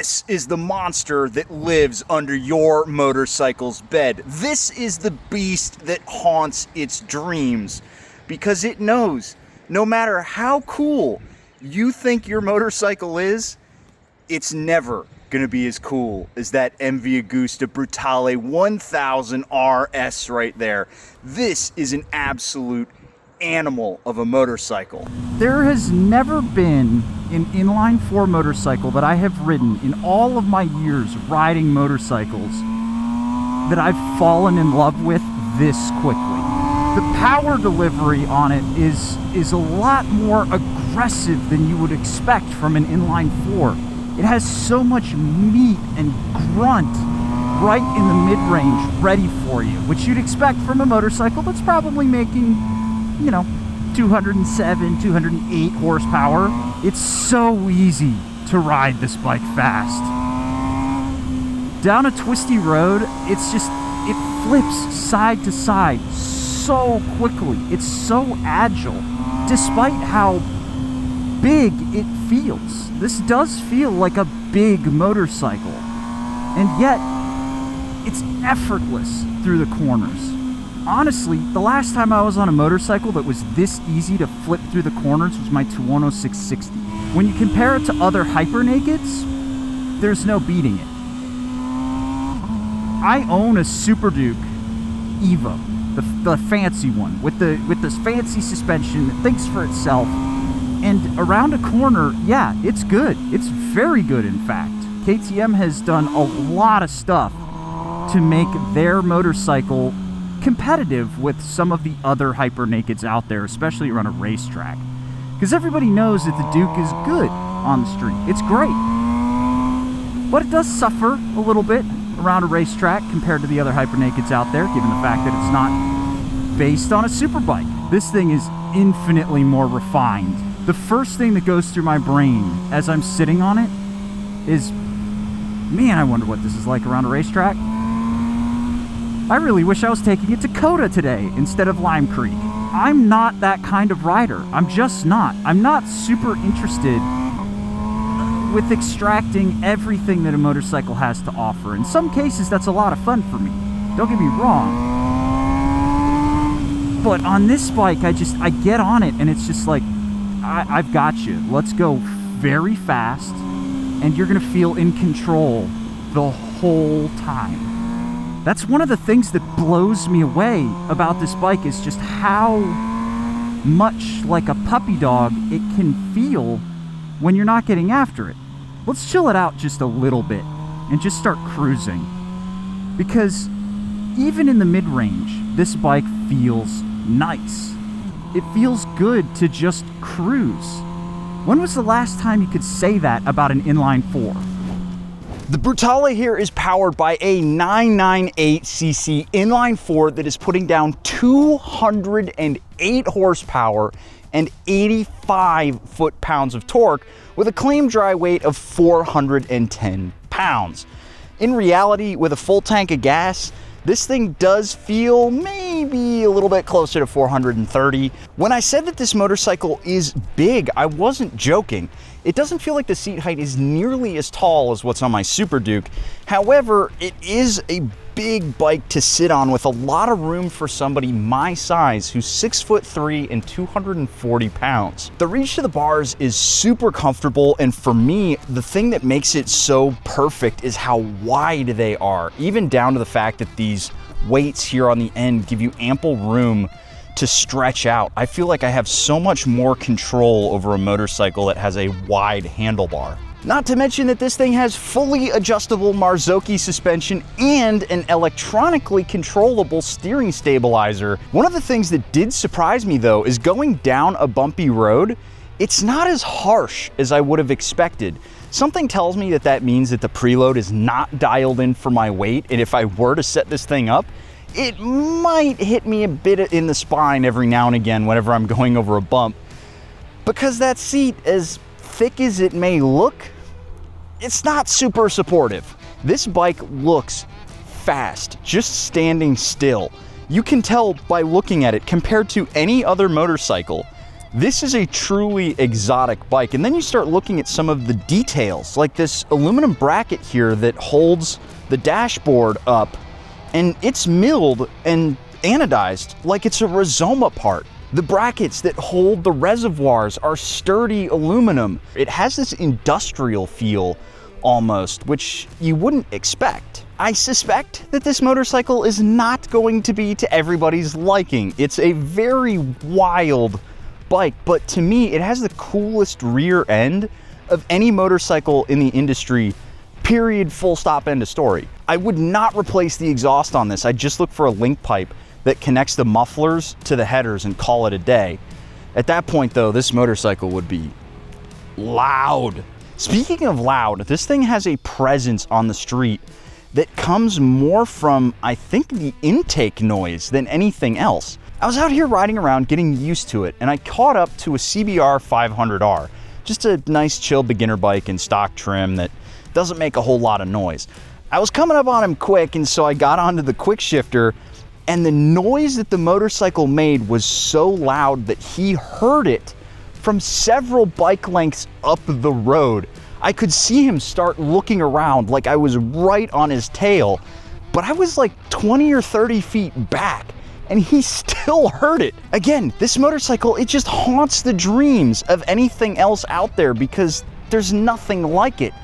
This is the monster that lives under your motorcycle's bed. This is the beast that haunts its dreams, because it knows no matter how cool you think your motorcycle is, it's never gonna be as cool as that MV Agusta Brutale 1000 RS right there. This is an absolute animal of a motorcycle. There has never been an inline 4 motorcycle that I have ridden in all of my years riding motorcycles that I've fallen in love with this quickly. The power delivery on it is a lot more aggressive than you would expect from an inline 4. It has so much meat and grunt right in the mid-range ready for you, which you'd expect from a motorcycle that's probably making, you know, 207, 208 horsepower. It's so easy to ride this bike fast. Down a twisty road, it flips side to side so quickly. It's so agile, despite how big it feels. This does feel like a big motorcycle, and yet it's effortless through the corners. Honestly, the last time I was on a motorcycle that was this easy to flip through the corners was my 210 When you compare it to other hyper nakeds, there's no beating it. I own a Super Duke Evo, the fancy one with this fancy suspension that thinks for itself. And around a corner, yeah, it's good. It's very good, in fact. KTM has done a lot of stuff to make their motorcycle competitive with some of the other hyper nakeds out there, especially around a racetrack. Because everybody knows that the Duke is good on the street. It's great. But it does suffer a little bit around a racetrack compared to the other hyper nakeds out there, given the fact that it's not based on a superbike. This thing is infinitely more refined. The first thing that goes through my brain as I'm sitting on it is, man, I wonder what this is like around a racetrack. I really wish I was taking it to Coda today instead of Lime Creek. I'm not that kind of rider. I'm just not. I'm not super interested with extracting everything that a motorcycle has to offer. In some cases, that's a lot of fun for me. Don't get me wrong. But on this bike, I get on it and it's just like, I've got you. Let's go very fast, and you're gonna feel in control the whole time. That's one of the things that blows me away about this bike, is just how much like a puppy dog it can feel when you're not getting after it. Let's chill it out just a little bit and just start cruising. Because even in the mid-range, this bike feels nice. It feels good to just cruise. When was the last time you could say that about an inline 4? The Brutale here is powered by a 998cc inline 4 that is putting down 208 horsepower and 85 foot-pounds of torque with a claimed dry weight of 410 pounds. In reality, with a full tank of gas, this thing does feel maybe a little bit closer to 430. When I said that this motorcycle is big, I wasn't joking. It doesn't feel like the seat height is nearly as tall as what's on my Super Duke. However, it is a big bike to sit on with a lot of room for somebody my size who's 6'3" and 240 pounds. The reach to the bars is super comfortable, and for me, the thing that makes it so perfect is how wide they are, even down to the fact that these weights here on the end give you ample room to stretch out. I feel like I have so much more control over a motorcycle that has a wide handlebar. Not to mention that this thing has fully adjustable Marzocchi suspension and an electronically controllable steering stabilizer. One of the things that did surprise me though is going down a bumpy road, it's not as harsh as I would have expected. Something tells me that that means that the preload is not dialed in for my weight, and if I were to set this thing up, it might hit me a bit in the spine every now and again whenever I'm going over a bump. Because that seat, as thick as it may look, it's not super supportive. This bike looks fast, just standing still. You can tell by looking at it, compared to any other motorcycle, This is a truly exotic bike. And then you start looking at some of the details, like this aluminum bracket here that holds the dashboard up, and it's milled and anodized like it's a Rizoma part. The brackets that hold the reservoirs are sturdy aluminum. It has this industrial feel almost, which you wouldn't expect. I suspect that this motorcycle is not going to be to everybody's liking. It's a very wild bike, but to me, it has the coolest rear end of any motorcycle in the industry, period, full stop, end of story. I would not replace the exhaust on this. I'd just look for a link pipe that connects the mufflers to the headers and call it a day. At that point though, this motorcycle would be loud. Speaking of loud, this thing has a presence on the street that comes more from, I think, the intake noise than anything else. I was out here riding around getting used to it, and I caught up to a CBR 500R, just a nice chill beginner bike in stock trim that doesn't make a whole lot of noise. I was coming up on him quick, and so I got onto the quick shifter, and the noise that the motorcycle made was so loud that he heard it from several bike lengths up the road. I could see him start looking around like I was right on his tail, but I was like 20 or 30 feet back, and he still heard it. Again, this motorcycle, it just haunts the dreams of anything else out there because there's nothing like it.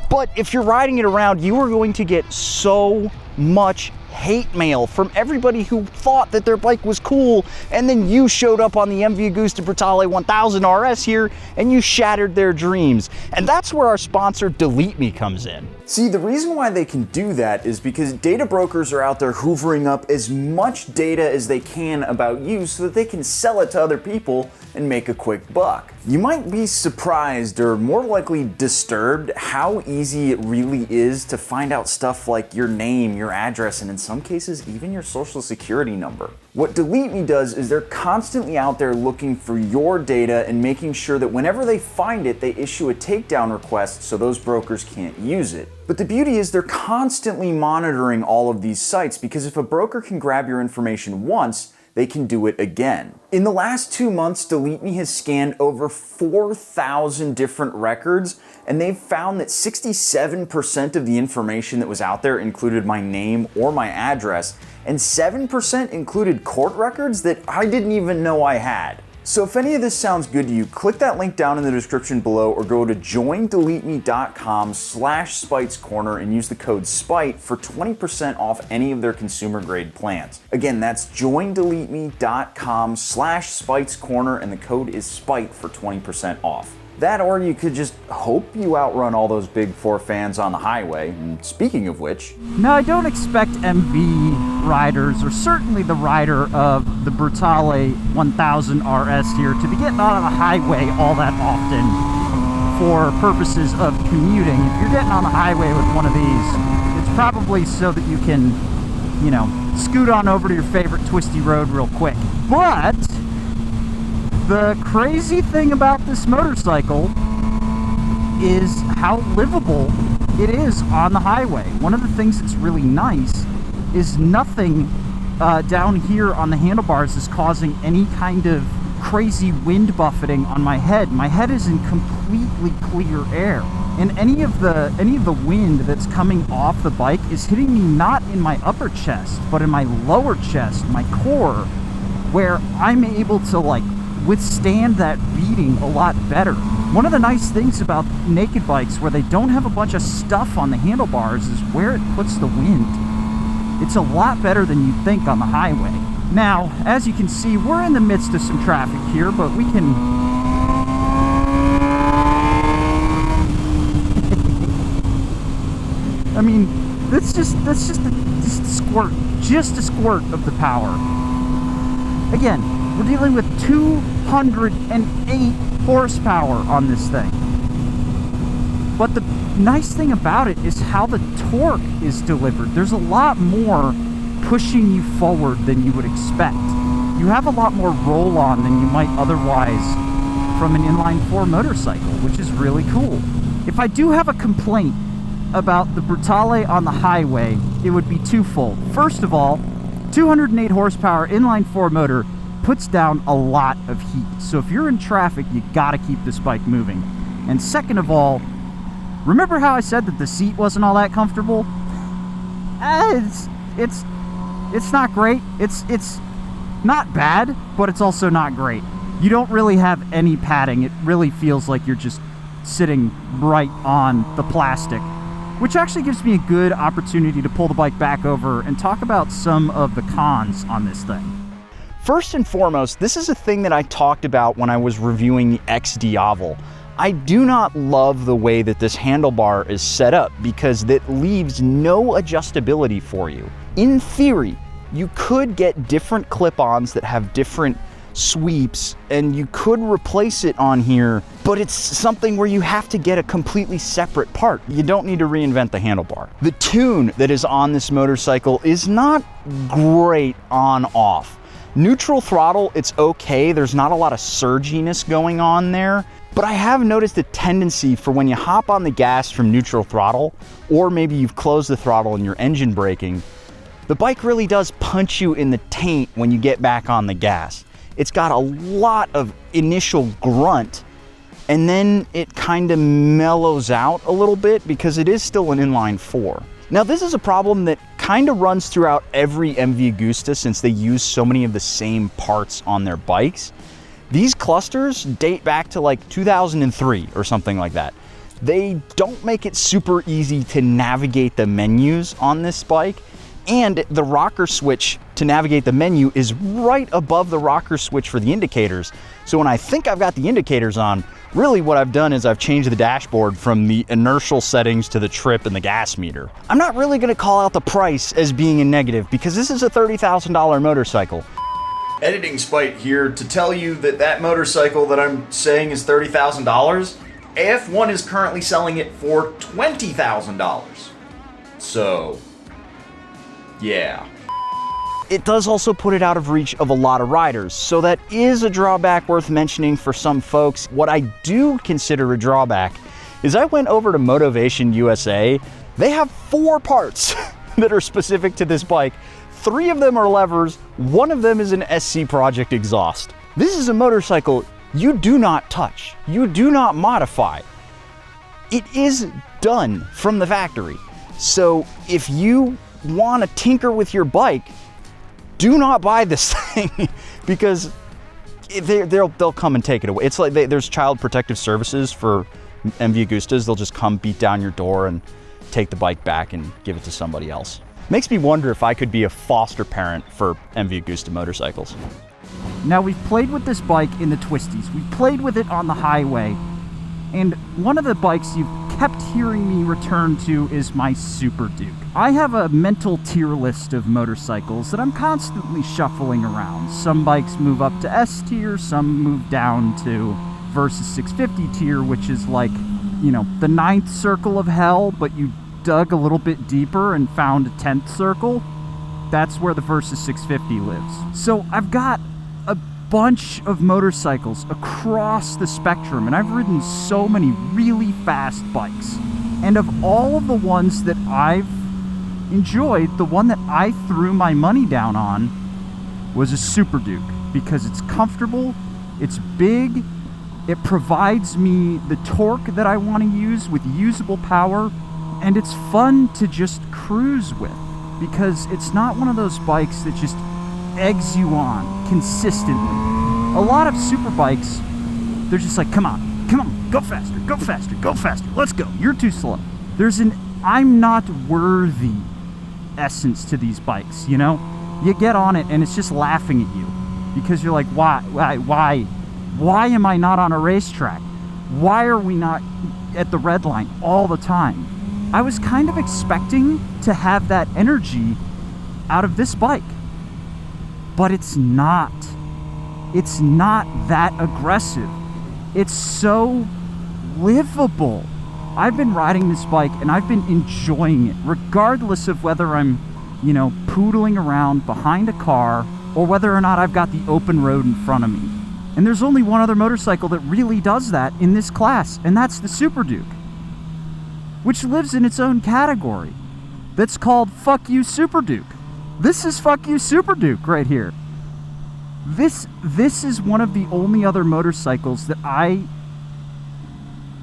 But if you're riding it around, you are going to get so much hate mail from everybody who thought that their bike was cool, and then you showed up on the MV Agusta Brutale 1000 RS here and you shattered their dreams. And that's where our sponsor DeleteMe comes in. See, the reason why they can do that is because data brokers are out there hoovering up as much data as they can about you so that they can sell it to other people and make a quick buck. You might be surprised, or more likely disturbed, how easy it really is to find out stuff like your name, your address, and in some cases even your social security number. What DeleteMe does is they're constantly out there looking for your data and making sure that whenever they find it, they issue a takedown request so those brokers can't use it. But the beauty is they're constantly monitoring all of these sites, because if a broker can grab your information once, they can do it again. In the last 2 months, DeleteMe has scanned over 4,000 different records, and they've found that 67% of the information that was out there included my name or my address, and 7% included court records that I didn't even know I had. So if any of this sounds good to you, click that link down in the description below or go to joindeleteme.com/SpitesCorner and use the code SPITE for 20% off any of their consumer grade plans. Again, that's joindeleteme.com/SpitesCorner and the code is SPITE for 20% off. That, or you could just hope you outrun all those big four fans on the highway. And speaking of which... Now, I don't expect MV riders, or certainly the rider of the Brutale 1000 RS here, to be getting on the highway all that often for purposes of commuting. If you're getting on the highway with one of these, it's probably so that you can, you know, scoot on over to your favorite twisty road real quick. But the crazy thing about this motorcycle is how livable it is on the highway. One of the things that's really nice is nothing down here on the handlebars is causing any kind of crazy wind buffeting on my head. My head is in completely clear air, and any of the wind that's coming off the bike is hitting me not in my upper chest, but in my lower chest, my core, where I'm able to like withstand that beating a lot better. One of the nice things about naked bikes where they don't have a bunch of stuff on the handlebars is where it puts the wind. It's a lot better than you'd think on the highway. Now, as you can see, we're in the midst of some traffic here, but we can... I mean, that's just a squirt of the power. Again, we're dealing with 208 horsepower on this thing. But the nice thing about it is how the torque is delivered. There's a lot more pushing you forward than you would expect. You have a lot more roll-on than you might otherwise from an inline 4 motorcycle, which is really cool. If I do have a complaint about the Brutale on the highway, it would be twofold. First of all, 208 horsepower inline 4 motor puts down a lot of heat. So if you're in traffic, you gotta keep this bike moving. And second of all, remember how I said that the seat wasn't all that comfortable? It's not great. It's not bad, but it's also not great. You don't really have any padding. It really feels like you're just sitting right on the plastic, which actually gives me a good opportunity to pull the bike back over and talk about some of the cons on this thing. First and foremost, this is a thing that I talked about when I was reviewing the X Diavel. I do not love the way that this handlebar is set up because it leaves no adjustability for you. In theory, you could get different clip-ons that have different sweeps and you could replace it on here, but it's something where you have to get a completely separate part. You don't need to reinvent the handlebar. The tune that is on this motorcycle is not great on-off. Neutral throttle, it's okay. There's not a lot of surginess going on there, but I have noticed a tendency for when you hop on the gas from neutral throttle, or maybe you've closed the throttle and you're engine braking, the bike really does punch you in the taint when you get back on the gas. It's got a lot of initial grunt, and then it kind of mellows out a little bit because it is still an inline 4. Now this is a problem that kind of runs throughout every MV Agusta since they use so many of the same parts on their bikes. These clusters date back to like 2003 or something like that. They don't make it super easy to navigate the menus on this bike, and the rocker switch to navigate the menu is right above the rocker switch for the indicators. So when I think I've got the indicators on, really what I've done is I've changed the dashboard from the inertial settings to the trip and the gas meter. I'm not really gonna call out the price as being a negative because this is a $30,000 motorcycle. Editing Spite here to tell you that that motorcycle that I'm saying is $30,000, AF1 is currently selling it for $20,000. So, yeah. It does also put it out of reach of a lot of riders, so that is a drawback worth mentioning for some folks. What I do consider a drawback is I went over to Motivation USA. They have 4 parts that are specific to this bike. 3 of them are levers, 1 of them is an SC Project exhaust. This is a motorcycle you do not touch, you do not modify. It is done from the factory. So if you want to tinker with your bike, do not buy this thing because they'll come and take it away. It's like there's child protective services for MV Agustas. They'll just come beat down your door and take the bike back and give it to somebody else. Makes me wonder if I could be a foster parent for MV Agusta motorcycles. Now, we've played with this bike in the Twisties. We played with it on the highway. And one of the bikes you've kept hearing me return to is my Super Duke. I have a mental tier list of motorcycles that I'm constantly shuffling around. Some bikes move up to S tier, some move down to Versus 650 tier, which is like, you know, the 9th circle of hell, but you dug a little bit deeper and found a 10th circle. That's where the Versus 650 lives. So I've got a bunch of motorcycles across the spectrum, and I've ridden so many really fast bikes. And of all of the ones that I've enjoyed, the one that I threw my money down on was a Super Duke, because it's comfortable, it's big, it provides me the torque that I want to use with usable power, and it's fun to just cruise with, because it's not one of those bikes that just eggs you on consistently. A lot of super bikes, they're just like, come on, go faster, go faster, go faster, let's go, you're too slow. There's an I'm not worthy essence to these bikes, you know? You get on it and it's just laughing at you because you're like, why am I not on a racetrack? Why are we not at the red line all the time? I was kind of expecting to have that energy out of this bike, but it's not. It's not that aggressive. It's so livable. I've been riding this bike and I've been enjoying it, regardless of whether I'm, you know, poodling around behind a car or whether or not I've got the open road in front of me. And there's only one other motorcycle that really does that in this class, and that's the Super Duke, which lives in its own category. That's called Fuck You Super Duke. This is Fuck You Super Duke right here. This is one of the only other motorcycles that I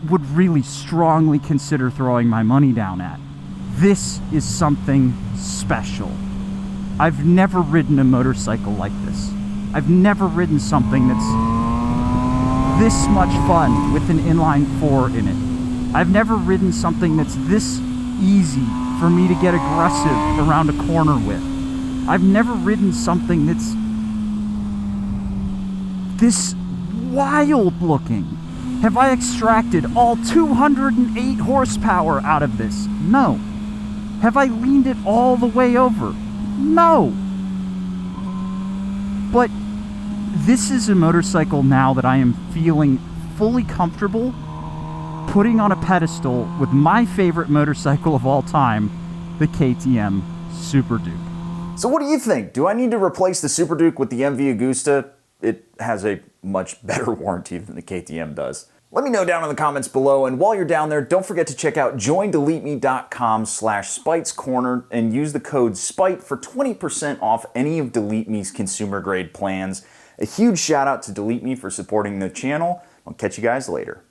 would really strongly consider throwing my money down at. This is something special. I've never ridden a motorcycle like this. I've never ridden something that's this much fun with an inline 4 in it. I've never ridden something that's this easy for me to get aggressive around a corner with. I've never ridden something that's this wild looking. Have I extracted all 208 horsepower out of this? No. Have I leaned it all the way over? No. But this is a motorcycle now that I am feeling fully comfortable putting on a pedestal with my favorite motorcycle of all time, the KTM Super Duke. So what do you think? Do I need to replace the Super Duke with the MV Agusta? It has a much better warranty than the KTM does. Let me know down in the comments below, and while you're down there, don't forget to check out joindeleteme.com/spitescorner and use the code SPITE for 20% off any of DeleteMe's consumer grade plans. A huge shout out to DeleteMe for supporting the channel. I'll catch you guys later.